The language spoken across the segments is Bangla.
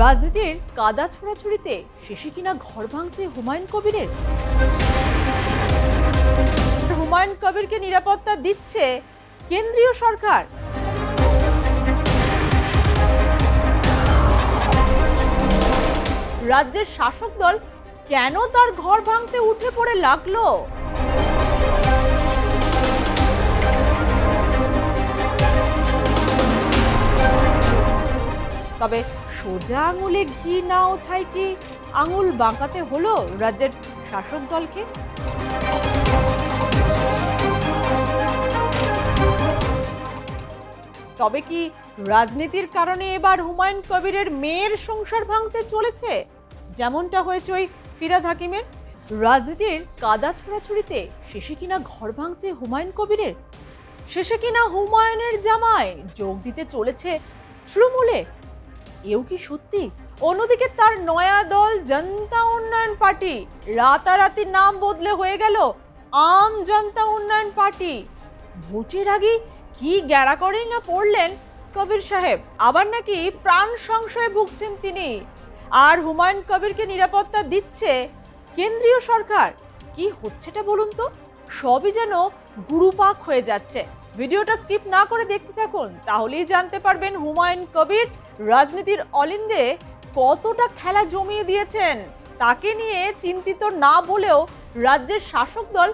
রাজনীতির কাদা ছোড়াছুড়িতে শেষে কিনা ঘর ভাঙছে হুমায়ুন কবিরের। হুমায়ুন কবিরকে নিরাপত্তা দিচ্ছে কেন্দ্রীয় সরকার। রাজ্যের শাসক দল কেন তার ঘর ভাঙতে উঠে পড়ে লাগলো? তবে সোজা আঙুলে ঘি না ওঠায় কি আঙুল বাঁকাতে হলো রাজ্যের শাসক দলকে? তবে কি রাজনীতির কারণে এবার হুমায়ুন কবিরের মেয়ের সংসার ভাঙতে চলেছে, যেমনটা হয়েছে ওই ফিরহাদ হাকিমের? রাজনীতির কাদা ছোড়াছুড়িতে শেষে কিনা ঘর ভাঙছে হুমায়ুন কবিরের। শেষে কিনা হুমায়ুনের জামাই যোগ দিতে চলেছে তৃণমূলে। এও কি সত্যি? অন্যদিকে তার নয়া দল জনতা উন্নয়ন পার্টি রাতারাতি নাম বদলে হয়ে গেল আম জনতা উন্নয়ন পার্টি। ভোটের আগে কি গ্যাড়া করেই না পড়লেন কবির সাহেব, আবার নাকি প্রাণ সংশয়ে ভুগছেন তিনি। আর হুমায়ুন কবিরকে নিরাপত্তা দিচ্ছে কেন্দ্রীয় সরকার। কি হচ্ছেটা বলুন তো? সবই যেন গুরুপাক হয়ে যাচ্ছে। ভিডিওটা স্কিপ না করে দেখতে থাকুন, তাহলেই জানতে পারবেন হুমায়ুন কবির রাজনীতির অলিন্দে কতটা খেলা জমিয়ে দিয়েছেন। তাকে নিয়ে চিন্তিত না বলেও রাজ্যের শাসক দল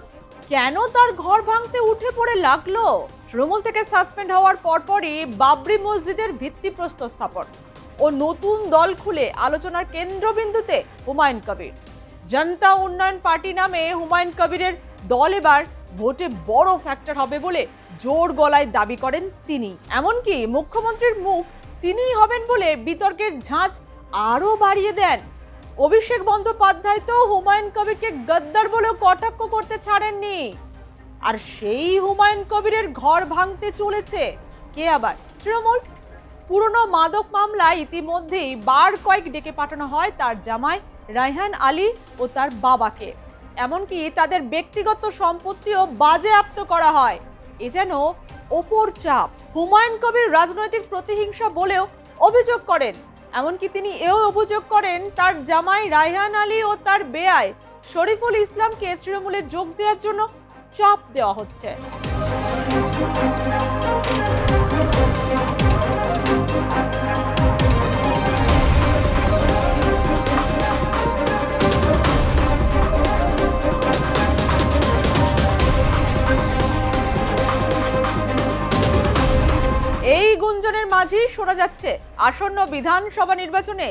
কেন তার ঘর ভাঙতে উঠে পড়ে লাগলো? তৃণমূল থেকে সাসপেন্ড হওয়ার পরপরই বাবরি মসজিদের ভিত্তিপ্রস্তর স্থাপন ও নতুন দল খুলে আলোচনার কেন্দ্রবিন্দুতে হুমায়ুন কবির। জনতা উন্নয়ন পার্টি নামে হুমায়ুন কবিরের দল এবার ভোটে বড় ফ্যাক্টর হবে বলে জোর গলায় দাবি করেন তিনি। এমনকি মুখ্যমন্ত্রীর মুখ তিনিই হবেন বলে বিতর্কের ঝাঁজ আরও বাড়িয়ে দেন। অভিষেক বন্দ্যোপাধ্যায় তো হুমায়ুন কবিরকে গদ্দার বলেও কটাক্ষ করতে ছাড়েননি। আর সেই হুমায়ুন কবিরের ঘর ভাঙতে চলেছে কে আবার? তৃণমূল। পুরনো মাদক মামলায় ইতিমধ্যেই বার কয়েক ডেকে পাঠানো হয় তার জামাই রায়হান আলী ও তার বাবাকে। এমনকি তাদের ব্যক্তিগত সম্পত্তিও বাজেয়াপ্ত করা হয়। এ যেন ওপর চাপ। হুমায়ুন কবির রাজনৈতিক প্রতিহিংসা বলেও অভিযোগ করেন। এমনকি তিনি এও অভিযোগ করেন তার জামাই রায়হান আলী ও তার বেয়াই শরীফুল ইসলামকে তৃণমূলে যোগ দেওয়ার জন্য চাপ দেওয়া হচ্ছে। এই গুঞ্জনের মাঝেই শোনা যাচ্ছে আসন্ন বিধানসভা নির্বাচনে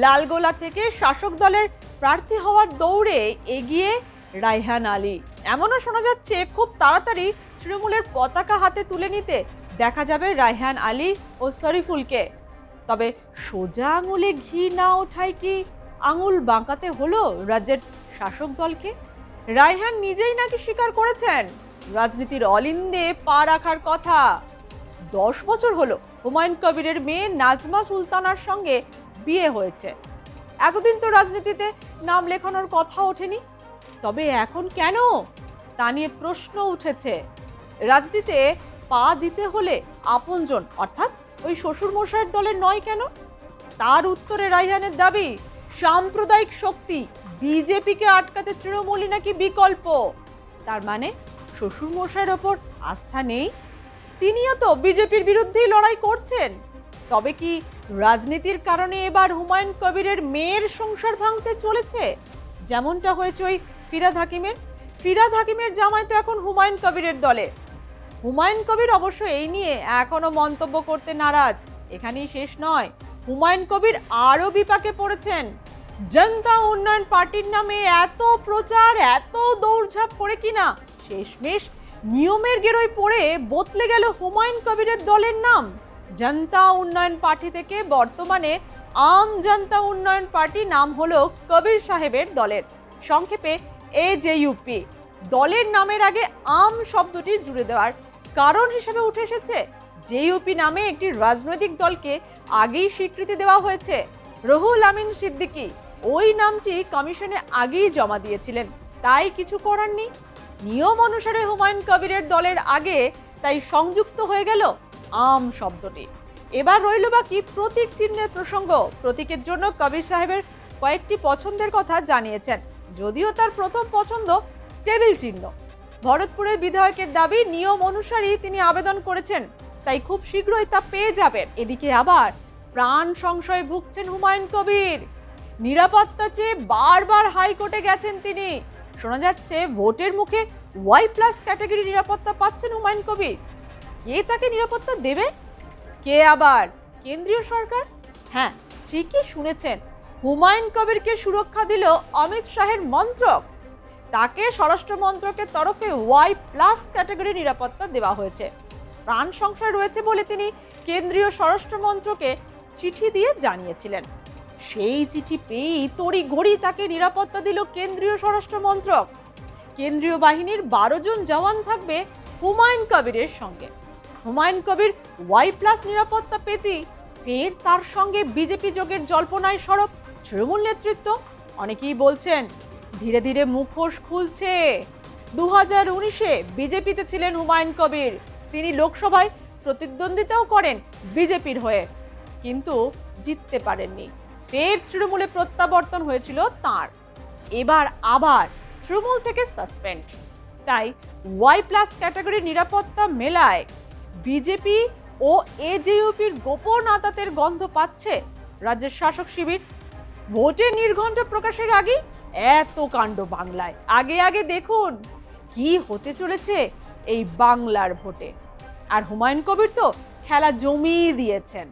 লালগোলা থেকে শাসক দলের প্রার্থী হওয়ার দৌড়ে এগিয়ে রায়হান আলী। এমনও শোনা যাচ্ছে খুব তাড়াতাড়ি তৃণমূলের পতাকা হাতে তুলে নিতে দেখা যাবে রায়হান আলী ও শরীফুলকে। তবে সোজা আঙুলে ঘি না ওঠায় কি আঙুল বাঁকাতে হলো রাজ্যের শাসক দলকে? রায়হান নিজেই নাকি স্বীকার করেছেন রাজনীতির অলিন্দে পা রাখার কথা। 10 বছর হলো হুমায়ুন কবিরের মেয়ে নাজমা সুলতানার সঙ্গে বিয়ে হয়েছে। এতদিন তো রাজনীতিতে নাম লেখানোর কথা ওঠেনি। তবে এখন কেন তা নিয়ে প্রশ্ন উঠেছে। রাজনীতিতে পা দিতে হলে আপনজন অর্থাৎ ওই শ্বশুর মশাইয়ের দলের নয় কেন? তার উত্তরে রায়হানের দাবি সাম্প্রদায়িক শক্তি বিজেপিকে আটকাতে তৃণমূলই নাকি বিকল্প। তার মানে শ্বশুর মশাইয়ের ওপর আস্থা নেই। তিনিও তো বিজেপির বিরুদ্ধেই লড়াই করছেন। তবে কি রাজনীতির কারণে এবার হুমায়ুন কবিরের মেয়ের সংসার ভাঙতে চলেছে, যেমনটা হয়েছে ওই ফিরহাদ হাকিমের? ফিরহাদ হাকিমের জামাই তো এখন হুমায়ুন কবিরের দলে। হুমায়ুন কবির অবশ্য এই নিয়ে এখনো মন্তব্য করতে নারাজ। এখানেই শেষ নয়, হুমায়ুন কবির আরও বিপাকে পড়েছেন। জনতা উন্নয়ন পার্টির নামে এত প্রচার, এত দৌড়ঝাঁপ করে কিনা শেষমেশ নিয়মের গেরোয় পড়ে বদলে গেল হুমায়ুন কবিরের দলের নাম। জনতা উন্নয়ন পার্টি থেকে বর্তমানে আম জনতা উন্নয়ন পার্টি নাম হলো কবির সাহেবের দলের, সংক্ষেপে AJUP। দলের নামের আগে আম শব্দটি জুড়ে দেওয়ার কারণ হিসেবে উঠে এসেছে JUP নামে একটি রাজনৈতিক দলকে আগেই স্বীকৃতি দেওয়া হয়েছে। রুহুল আমিন সিদ্দিকী ওই নামটি কমিশনে আগেই জমা দিয়েছিলেন, তাই কিছু করার নেই। নিয়ম অনুসারে হুমায়ুন কবিরের দলের আগে তাই সংযুক্ত হয়ে গেল আম শব্দটি। এবার রইল বাকি প্রতীক চিহ্নের প্রসঙ্গ। প্রতীকের জন্য কবির সাহেবের কয়েকটি পছন্দের কথা জানিয়েছেন, যদিও তার প্রথম পছন্দ টেবিল চিহ্ন। ভরতপুরের বিধায়কের দাবি, নিয়ম অনুসারী তিনি আবেদন করেছেন, তাই খুব শীঘ্রই তা পেয়ে যাবেন। এদিকে আবার প্রাণ সংশয়ে ভুগছেন হুমায়ুন কবির। নিরাপত্তা চেয়ে বারবার হাইকোর্টে গেছেন তিনি। শোনা যাচ্ছে ভোটের মুখে ওয়াই প্লাস ক্যাটাগরি নিরাপত্তা পাচ্ছেন হুমায়ুন কবির। কে তাকে নিরাপত্তা দেবে? কে আবার? কেন্দ্রীয় সরকার? হ্যাঁ, ঠিকই শুনেছেন, হুমায়ুন কবিরকে সুরক্ষা দিল অমিত শাহের মন্ত্রক। তাকে স্বরাষ্ট্র মন্ত্রকের তরফে ওয়াই প্লাস ক্যাটাগরি নিরাপত্তা দেওয়া হয়েছে। প্রাণ সংশয় রয়েছে বলে তিনি কেন্দ্রীয় স্বরাষ্ট্র মন্ত্রকে চিঠি দিয়ে জানিয়েছিলেন। সেই চিঠি পেয়েই তড়িঘড়ি তাকে নিরাপত্তা দিল কেন্দ্রীয় স্বরাষ্ট্র মন্ত্রক। কেন্দ্রীয় বাহিনীর 12 জন জওয়ান থাকবে হুমায়ুন কবিরের সঙ্গে। হুমায়ুন কবির ওয়াই প্লাস নিরাপত্তা পেতেই ফের তার সঙ্গে বিজেপি যোগের জল্পনায় সরব তৃণমূল নেতৃত্ব। অনেকেই বলছেন ধীরে ধীরে মুখোশ খুলছে। 2019-এ বিজেপিতে ছিলেন হুমায়ুন কবির। তিনি লোকসভায় প্রতিদ্বন্দ্বিতাও করেন বিজেপির হয়ে, কিন্তু জিততে পারেননি। ফের তৃণমূলে প্রত্যাবর্তন হয়েছিল তার। এবার আবার তৃণমূল থেকে সাসপেন্ড। তাই ওয়াই প্লাস ক্যাটাগরি নিরাপত্তা মেলায় বিজেপি ও এজেইউপির গোপন আতাতের গন্ধ পাচ্ছে রাজ্যের শাসক শিবির। ভোটের নির্ঘণ্ট প্রকাশের আগে এত কাণ্ড বাংলায়। আগে আগে দেখুন কি হতে চলেছে এই বাংলার ভোটে। আর হুমায়ুন কবির তো খেলা জমিয়ে দিয়েছেন।